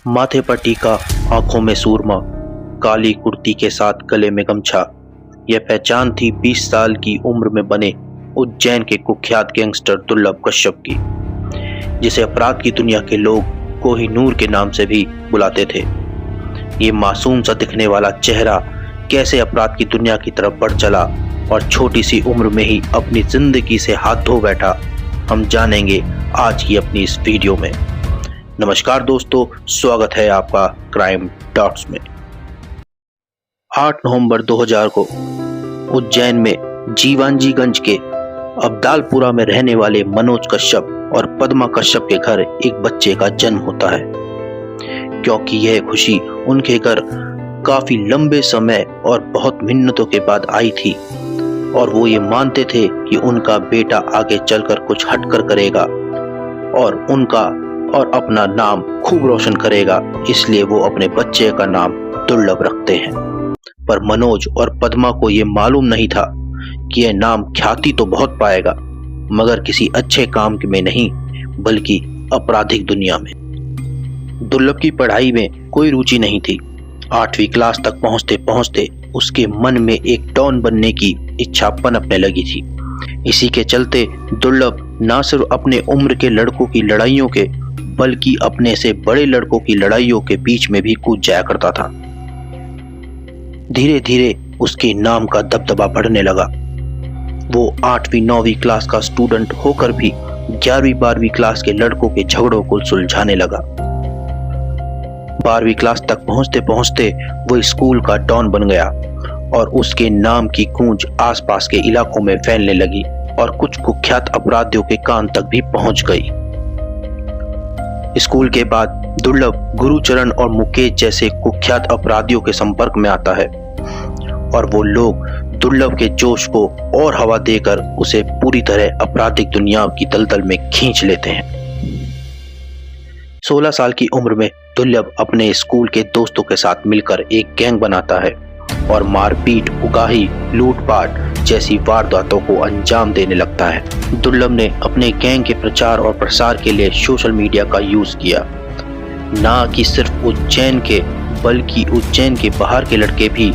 माथे पर टीका, आंखों में सूरमा, काली कुर्ती के साथ गले में गमछा। यह पहचान थी 20 साल की उम्र में बने उज्जैन के कुख्यात गैंगस्टर दुर्लभ कश्यप की, जिसे अपराध की दुनिया के लोग कोहिनूर के नाम से भी बुलाते थे। ये मासूम सा दिखने वाला चेहरा कैसे अपराध की दुनिया की तरफ बढ़ चला और छोटी सी उम्र में ही अपनी जिंदगी से हाथ धो बैठा, हम जानेंगे आज की अपनी इस वीडियो में। नमस्कार दोस्तों, स्वागत है आपका क्राइम डॉट्स में। 8 नवंबर 2000 को उज्जैन में जीवांजीगंज के अब्दालपुरा में रहने वाले मनोज कश्यप और पद्मा कश्यप के घर एक बच्चे का जन्म होता है। क्योंकि यह खुशी उनके घर काफी लंबे समय और बहुत मिन्नतों के बाद आई थी और वो ये मानते थे कि उनका बेटा आगे चलकर कुछ हटकर करेगा और उनका और अपना नाम खूब रोशन करेगा, इसलिए वो अपने बच्चे का नाम दुर्लभ रखते हैं। पर मनोज और पद्मा को ये मालूम नहीं था कि यह नाम ख्याति तो बहुत पाएगा, मगर किसी अच्छे काम में नहीं बल्कि आपराधिक दुनिया में। दुर्लभ की पढ़ाई में कोई रुचि नहीं थी। 8वीं क्लास तक पहुंचते पहुंचते उसके मन में एक डॉन बनने की इच्छा पनपने लगी थी। इसी के चलते दुर्लभ न सिर्फ अपने उम्र के लड़कों की लड़ाइयों के बल्कि अपने से बड़े लड़कों की लड़ाइयों के बीच में भी कूद जाया करता था। धीरे धीरे उसके नाम का दबदबा बढ़ने लगा। वो 8वीं 9वीं क्लास का स्टूडेंट होकर भी 11वीं 12वीं क्लास के लड़कों के झगड़ों को सुलझाने लगा। 12वीं क्लास तक पहुंचते पहुंचते वो स्कूल का डॉन बन गया और उसके नाम की गूंज आसपास के इलाकों में फैलने लगी और कुछ कुख्यात अपराधियों के कान तक भी पहुंच गई। स्कूल के बाद दुर्लभ गुरुचरण और मुकेश जैसे कुख्यात अपराधियों के संपर्क में आता है और वो लोग दुर्लभ के जोश को और हवा देकर उसे पूरी तरह आपराधिक दुनिया की दलदल में खींच लेते हैं। 16 साल की उम्र में दुर्लभ अपने स्कूल के दोस्तों के साथ मिलकर एक गैंग बनाता है और मारपीट, उगाही, लूटपाट जैसी वारदातों को अंजाम देने लगता है। दुर्लभ ने अपने गैंग के प्रचार और प्रसार के लिए सोशल मीडिया का यूज किया। न कि सिर्फ उज्जैन के बल्कि उज्जैन के बाहर के लड़के भी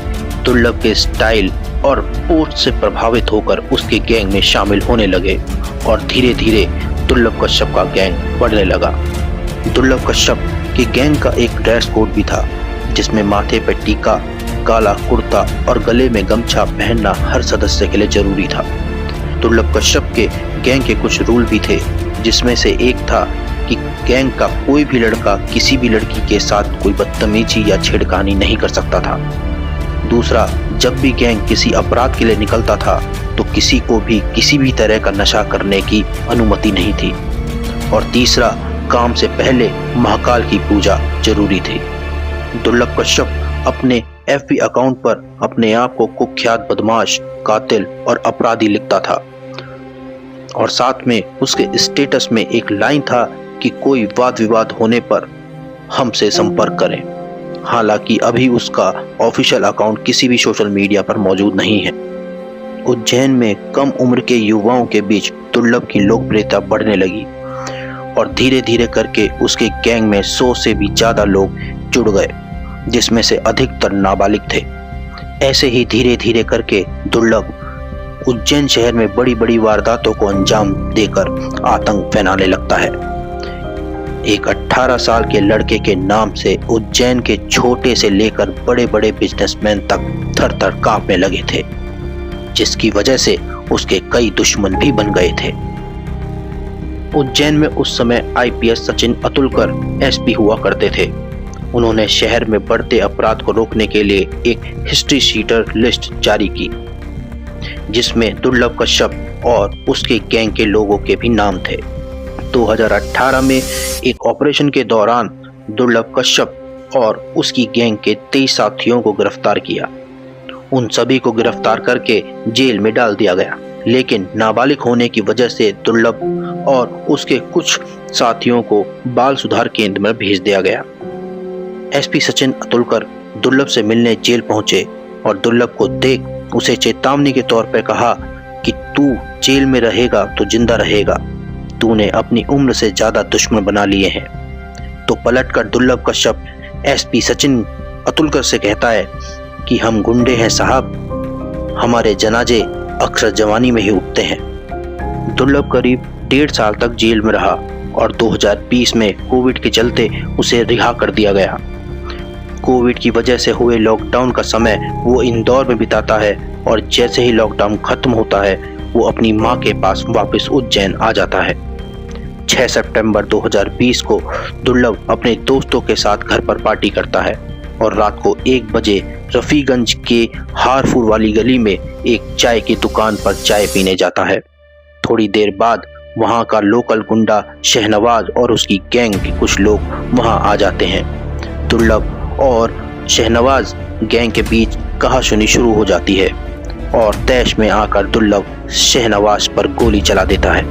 दुर्लभ के स्टाइल और पोस्ट से प्रभावित होकर उसके गैंग में शामिल होने लगे और धीरे धीरे दुर्लभ कश्यप का गैंग बढ़ने लगा। दुर्लभ कश्यप के गैंग का एक ड्रेस कोड भी था, जिसमें माथे पर टीका, काला कुर्ता और गले में गमछा पहनना हर सदस्य के लिए जरूरी था। दुर्लभ कश्यप के गैंग के कुछ रूल भी थे, जिसमें से एक था कि गैंग का कोई भी लड़का किसी भी लड़की के साथ कोई बदतमीजी या छेड़खानी नहीं कर सकता था। दूसरा, जब भी गैंग किसी अपराध के लिए निकलता था तो किसी को भी किसी भी तरह का नशा करने की अनुमति नहीं थी। और तीसरा, काम से पहले महाकाल की पूजा जरूरी थी। दुर्लभ कश्यप अपने FB अकाउंट पर अपने आप को कुख्यात बदमाश, कातिल और अपराधी लिखता था और साथ में उसके स्टेटस में एक लाइन था कि कोई वाद विवाद होने पर हमसे संपर्क करें। हालांकि अभी उसका ऑफिशियल अकाउंट किसी भी सोशल मीडिया पर मौजूद नहीं है। उज्जैन में कम उम्र के युवाओं के बीच दुर्लभ की लोकप्रियता बढ़ने लगी और धीरे धीरे करके उसके गैंग में 100 से भी ज्यादा लोग जुड़ गए, जिसमें से अधिकतर नाबालिग थे। ऐसे ही धीरे धीरे करके दुर्लभ उज्जैन शहर में बड़ी बड़ी वारदातों को अंजाम देकर आतंक फैलाने लगता है। एक 18 साल के लड़के के नाम से उज्जैन के छोटे से लेकर बड़े बड़े बिजनेसमैन तक थर थर कांपने लगे थे, जिसकी वजह से उसके कई दुश्मन भी बन गए थे। उज्जैन में उस समय IPS सचिन अतुलकर SP हुआ करते थे। उन्होंने शहर में बढ़ते अपराध को रोकने के लिए एक हिस्ट्री शीटर लिस्ट जारी की, जिसमें दुर्लभ कश्यप और उसके गैंग के लोगों के भी नाम थे। 2018 में एक ऑपरेशन के दौरान दुर्लभ कश्यप और उसकी गैंग के 23 साथियों को गिरफ्तार किया। उन सभी को गिरफ्तार करके जेल में डाल दिया गया, लेकिन नाबालिग होने की वजह से दुर्लभ और उसके कुछ साथियों को बाल सुधार केंद्र में भेज दिया गया। SP सचिन अतुलकर दुर्लभ से मिलने जेल पहुंचे और दुर्लभ को देख उसे चेतावनी के तौर पर कहा कि तू जेल में रहेगा तो जिंदा रहेगा, तूने अपनी उम्र से ज्यादा दुश्मन बना लिए हैं। तो पलटकर दुर्लभ कश्यप एसपी सचिन अतुलकर से कहता है कि हम गुंडे हैं साहब, हमारे जनाजे अक्सर जवानी में ही उठते हैं। दुर्लभ करीब 1.5 साल तक जेल में रहा और 2020 में कोविड के चलते उसे रिहा कर दिया गया। कोविड की वजह से हुए लॉकडाउन का समय वो इंदौर में बिताता है और जैसे ही लॉकडाउन खत्म होता है वो अपनी मां के पास वापस उज्जैन आ जाता है। 6 सितंबर 2020 को दुर्लभ अपने दोस्तों के साथ घर पर पार्टी करता है और रात को 1 बजे रफीगंज के हारपुर वाली गली में एक चाय की दुकान पर चाय पीने जाता है। थोड़ी देर बाद वहां का लोकल गुंडा शहनवाज और उसकी गैंग के कुछ लोग वहां आ जाते हैं। दुर्लभ और शहनवाज गैंग के बीच कहासुनी शुरू हो जाती है और तैश में आकर दुर्लभ शहनवाज पर गोली चला देता है।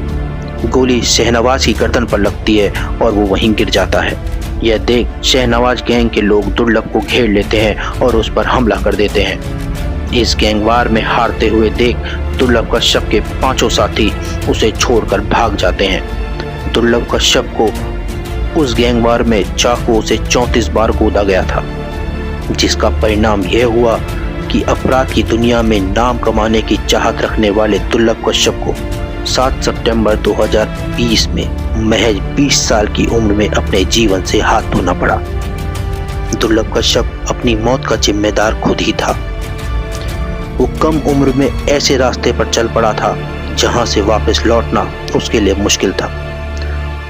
गोली शहनवाज की गर्दन पर लगती है और वो वहीं गिर जाता है। यह देख शहनवाज गैंग के लोग दुर्लभ को घेर लेते हैं और उस पर हमला कर देते हैं। इस गैंगवार में हारते हुए देख दुर्लभ कश्यप के 5 साथी उसे छोड़कर भाग जाते हैं। दुर्लभ कश्यप को उस गैंगवार में चाकुओं से 34 बार गोदा गया था, जिसका परिणाम यह हुआ कि अपराध की दुनिया में नाम कमाने की चाहत रखने वाले दुर्लभ कश्यप को 7 सितंबर 2020 में महज 20 साल की उम्र में अपने जीवन से हाथ धोना पड़ा। दुर्लभ कश्यप अपनी मौत का जिम्मेदार खुद ही था। वो कम उम्र में ऐसे रास्ते पर चल पड़ा था जहां से वापस लौटना उसके लिए मुश्किल था।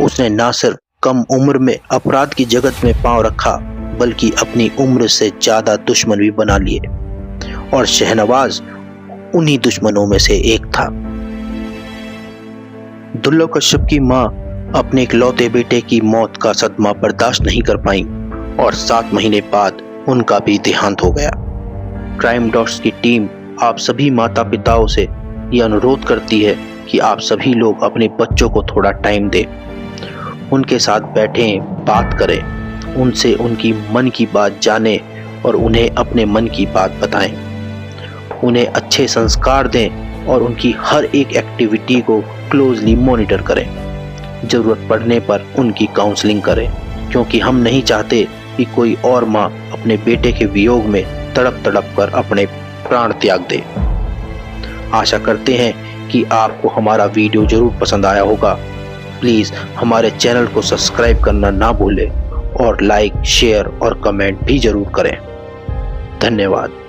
उसने ना सिर्फ कम उम्र में अपराध की जगत में पांव रखा, बल्कि अपनी उम्र से ज्यादा दुश्मन भी बना लिए और शहनवाज उन्हीं दुश्मनों में से एक था। दुर्लभ कश्यप की मां अपने इकलौते बेटे की मौत का सदमा बर्दाश्त नहीं कर पाई और 7 महीने बाद उनका भी देहांत हो गया। क्राइम डॉट्स की टीम आप सभी माता पिताओं से यह अनुरोध करती है कि आप सभी लोग अपने बच्चों को थोड़ा टाइम दें, उनके साथ बैठें, बात करें, उनसे उनकी मन की बात जानें और उन्हें अपने मन की बात बताएं। उन्हें अच्छे संस्कार दें और उनकी हर एक एक्टिविटी को क्लोजली मॉनिटर करें। जरूरत पड़ने पर उनकी काउंसलिंग करें, क्योंकि हम नहीं चाहते कि कोई और माँ अपने बेटे के वियोग में तड़प तड़प कर अपने प्राण त्याग दे। आशा करते हैं कि आपको हमारा वीडियो जरूर पसंद आया होगा। प्लीज़ हमारे चैनल को सब्सक्राइब करना ना भूलें और लाइक, शेयर और कमेंट भी जरूर करें। धन्यवाद।